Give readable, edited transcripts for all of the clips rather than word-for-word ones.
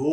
2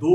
2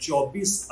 24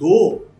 2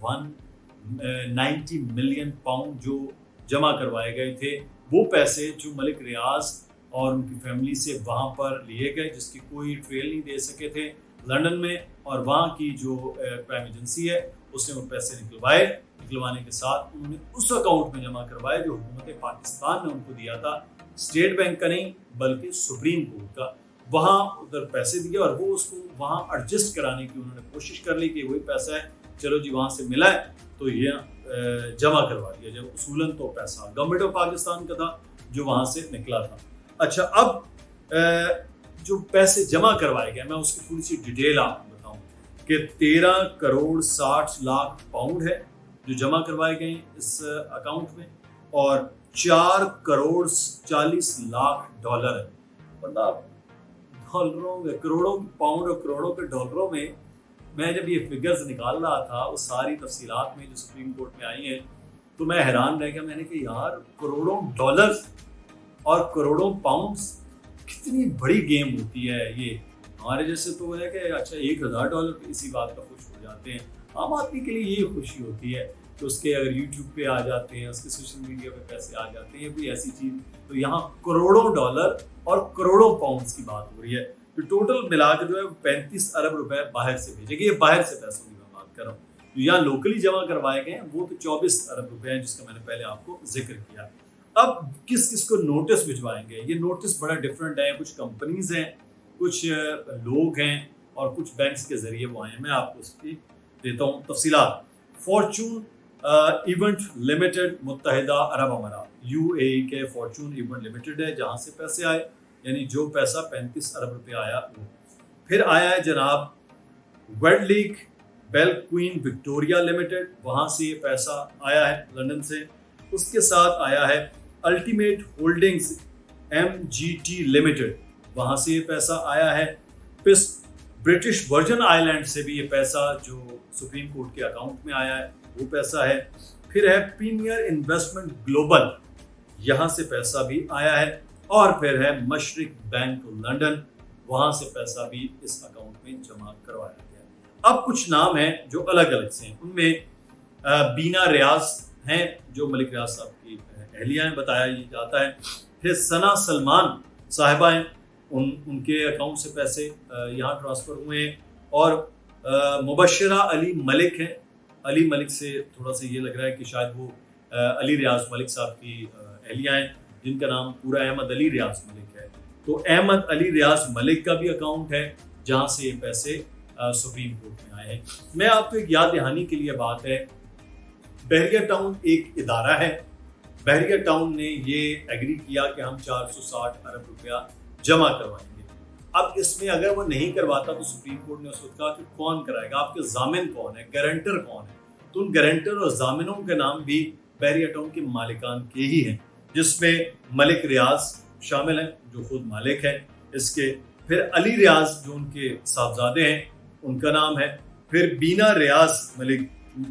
1 90 million pound جو جمع کروائے گئے تھے، وہ پیسے جو ملک ریاض اور ان کی فیملی سے وہاں پر لیے گئے، جس کی کوئی ٹریل نہیں دے سکے تھے لنڈن میں، اور وہاں کی جو پرائم ایجنسی ہے اس نے وہ پیسے نکلوانے کے ساتھ انہوں نے اس اکاؤنٹ میں جمع کروائے جو حکومت پاکستان نے ان کو دیا تھا، اسٹیٹ بینک کا نہیں بلکہ سپریم کورٹ کا۔ وہاں ادھر پیسے دیے اور وہ اس کو وہاں ایڈجسٹ کرانے کی انہوں نے کوشش کر لی کہ وہی پیسہ ہے، چلو جی وہاں سے ملا ہے تو یہ جمع کروا دیا جب اصولاً تو پیسہ گورنمنٹ آف پاکستان کا تھا جو وہاں سے نکلا تھا۔ اچھا، اب جو پیسے جمع کروائے گئے میں اس کی تھوڑی سی ڈیٹیل آپ کو بتاؤں کہ 13 کروڑ 60 لاکھ پاؤنڈ ہے جو جمع کروائے گئے اس اکاؤنٹ میں، اور 4 کروڑ 40 لاکھ ڈالر ہے۔ بندہ ڈالروں میں، کروڑوں پاؤنڈ اور کروڑوں کے ڈالروں میں جب یہ فگرز نکال رہا تھا وہ ساری تفصیلات میں جو سپریم کورٹ میں آئی ہیں تو میں حیران رہ گیا۔ میں نے کہا یار کروڑوں ڈالرز اور کروڑوں پاؤنڈز کتنی بڑی گیم ہوتی ہے یہ۔ ہمارے جیسے تو ہے کہ اچھا $1000 پہ اسی بات کا خوش ہو جاتے ہیں، عام آدمی کے لیے یہ خوشی ہوتی ہے کہ اس کے اگر یوٹیوب پہ آ جاتے ہیں، اس کے سوشل میڈیا پہ پیسے آ جاتے ہیں، کوئی ایسی چیز۔ تو یہاں کروڑوں ڈالر اور کروڑوں پاؤنڈز کی بات ہو رہی ہے، تو ٹوٹل ملا کے جو ہے 35 ارب روپے باہر سے بھیجے گئے۔ یہ باہر سے پیسوں کی میں بات کر رہا ہوں، جو یہاں لوکلی جمع کروائے گئے ہیں وہ تو 24 ارب روپے ہیں جس کا میں نے پہلے آپ کو ذکر کیا۔ اب کس کس کو نوٹس بھجوائیں گے؟ یہ نوٹس بڑا ڈفرینٹ ہے، کچھ کمپنیز ہیں، کچھ لوگ ہیں اور کچھ بینکس کے ذریعے وہ آئے ہیں۔ میں آپ کو اس کی دیتا ہوں تفصیلات۔ فارچون ایونٹ لمیٹڈ، متحدہ عرب امارات، UAE کے فارچون ایونٹ لمیٹڈ ہے جہاں سے پیسے آئے، یعنی جو پیسہ 35 ارب روپے آیا وہ۔ پھر آیا ہے جناب ویڈ لیگ بیل کوئین وکٹوریا لمیٹڈ، وہاں سے یہ پیسہ آیا ہے لندن سے۔ اس کے ساتھ آیا ہے الٹیمیٹ ہولڈنگز MGT لمیٹڈ، وہاں سے یہ پیسہ آیا ہے۔ پھر برٹش ورجن آئی لینڈ سے بھی یہ پیسہ جو سپریم کورٹ کے اکاؤنٹ میں آیا ہے وہ پیسہ ہے۔ پھر ہے پریمیئر انویسٹمنٹ گلوبل، یہاں سے پیسہ بھی آیا ہے۔ اور پھر ہے مشرق بینک لندن، وہاں سے پیسہ بھی اس اکاؤنٹ میں جمع کروایا گیا۔ اب کچھ نام ہیں جو الگ الگ سے ہیں، ان میں بینا ریاض ہیں جو ملک ریاض صاحب کی اہلیہ ہیں بتایا یہ جاتا ہے۔ پھر ثنا سلمان صاحبہ ہیں، ان کے اکاؤنٹ سے پیسے یہاں ٹرانسفر ہوئے ہیں۔ اور مبشرہ علی ملک ہیں، علی ملک سے تھوڑا سا یہ لگ رہا ہے کہ شاید وہ علی ریاض ملک صاحب کی اہلیہ ہیں جن کا نام پورا احمد علی ریاض ملک ہے۔ تو احمد علی ریاض ملک کا بھی اکاؤنٹ ہے جہاں سے یہ پیسے سپریم کورٹ میں آئے ہیں۔ میں آپ کو ایک یاد دہانی کے لیے بات ہے، بحریہ ٹاؤن ایک ادارہ ہے، بحریہ ٹاؤن نے یہ ایگری کیا کہ ہم 460 ارب روپیہ جمع کروائیں گے۔ اب اس میں اگر وہ نہیں کرواتا تو سپریم کورٹ نے اس وقت کہا کہ کون کرائے گا، آپ کے ضامن کون ہے، گارنٹر کون ہے؟ تو ان گارنٹر اور ضامنوں کے نام بھی بحریہ ٹاؤن کے مالکان کے ہی ہیں، جس میں ملک ریاض شامل ہیں جو خود مالک ہیں اس کے، پھر علی ریاض جو ان کے صاحبزادے ہیں ان کا نام ہے، پھر بینا ریاض ملک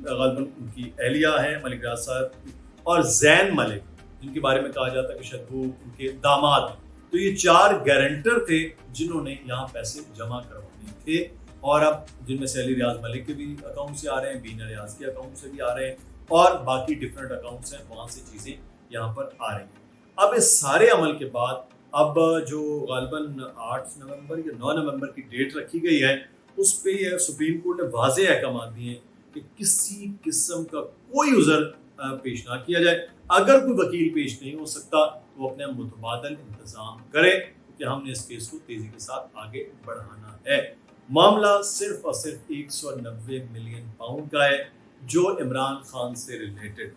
غالباً ان کی اہلیہ ہیں ملک ریاض صاحب، اور زین ملک جن کے بارے میں کہا جاتا ہے کہ شاید وہ ان کے داماد ہیں۔ تو یہ 4 گارنٹر تھے جنہوں نے یہاں پیسے جمع کروانے تھے، اور اب جن میں سے علی ریاض ملک کے بھی اکاؤنٹ سے آ رہے ہیں، بینا ریاض کے اکاؤنٹ سے بھی آ رہے ہیں، اور باقی ڈفرینٹ اکاؤنٹس ہیں وہاں سے چیزیں یہاں پر آ رہی ہیں۔ اب اس سارے عمل کے بعد اب جو غالباً 8 نومبر یا 9 نومبر کی ڈیٹ رکھی گئی ہے اس پہ یہ سپریم کورٹ نے واضح احکامات دیے ہیں کہ کسی قسم کا کوئی عذر پیش نہ کیا جائے۔ اگر کوئی وکیل پیش نہیں ہو سکتا تو وہ اپنے متبادل انتظام کرے، کیونکہ ہم نے اس کیس کو تیزی کے ساتھ آگے بڑھانا ہے۔ معاملہ صرف اور صرف 190 ملین پاؤنڈ کا ہے جو عمران خان سے ریلیٹڈ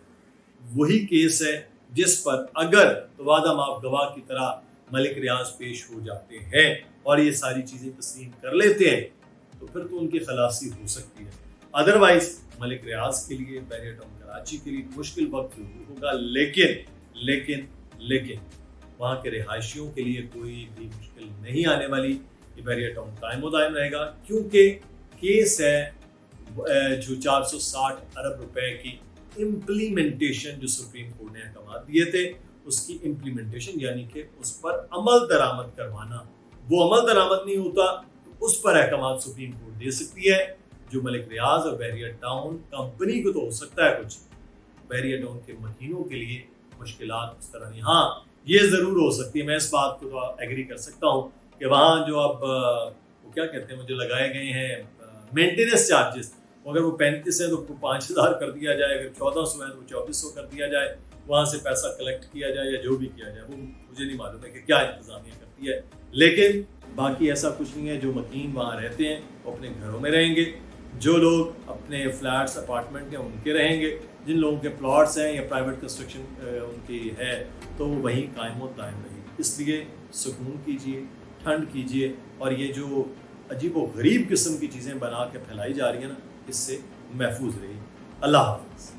وہی کیس ہے جس پر اگر وعدہ معاف گواہ کی طرح ملک ریاض پیش ہو جاتے ہیں اور یہ ساری چیزیں تسلیم کر لیتے ہیں تو پھر تو ان کی خلاصی ہو سکتی ہے۔ ادروائز ملک ریاض کے لیے، بحریہ ٹاؤن کراچی کے لیے مشکل وقت ضرور ہوگا، لیکن وہاں کے رہائشیوں کے لیے کوئی بھی مشکل نہیں آنے والی۔ یہ بحریہ ٹاؤن قائم و دائم رہے گا کیونکہ کیس ہے جو 460 ارب روپے کی امپلیمنٹیشن جو سپریم کورٹ نے احکامات دیے تھے اس کی امپلیمنٹیشن، یعنی کہ اس پر عمل درآمد کروانا۔ وہ عمل درآمد نہیں ہوتا تو اس پر احکامات سپریم کورٹ دے سکتی ہے، جو ملک ریاض اور بحریہ ٹاؤن کمپنی کو تو ہو سکتا ہے کچھ، بحریہ ٹاؤن کے مکینوں کے لیے مشکلات اس طرح نہیں. ہاں یہ ضرور ہو سکتی ہے، میں اس بات کو تو ایگری کر سکتا ہوں کہ وہاں جو اب وہ کیا کہتے ہیں، جو لگائے گئے ہیں مینٹیننس چارجز، اگر وہ 35 ہے تو 5000 کر دیا جائے، اگر 1400 ہے تو 2400 کر دیا جائے، وہاں سے پیسہ کلیکٹ کیا جائے یا جو بھی کیا جائے، وہ مجھے نہیں معلوم ہے کہ کیا انتظامیہ کرتی ہے. لیکن باقی ایسا کچھ نہیں ہے. جو مکین وہاں رہتے ہیں وہ اپنے گھروں میں رہیں گے، جو لوگ اپنے فلیٹس اپارٹمنٹ ہیں ان کے رہیں گے، جن لوگوں کے پلاٹس ہیں یا پرائیویٹ کنسٹرکشن ان کی ہے تو وہ وہیں قائم و دائم رہے گی. اس لیے سکون کیجیے، ٹھنڈ کیجیے، اور یہ جو عجیب و غریب قسم کی چیزیں بنا کے پھیلائی جا رہی ہیں نا، اس سے محفوظ رہیے. اللہ حافظ.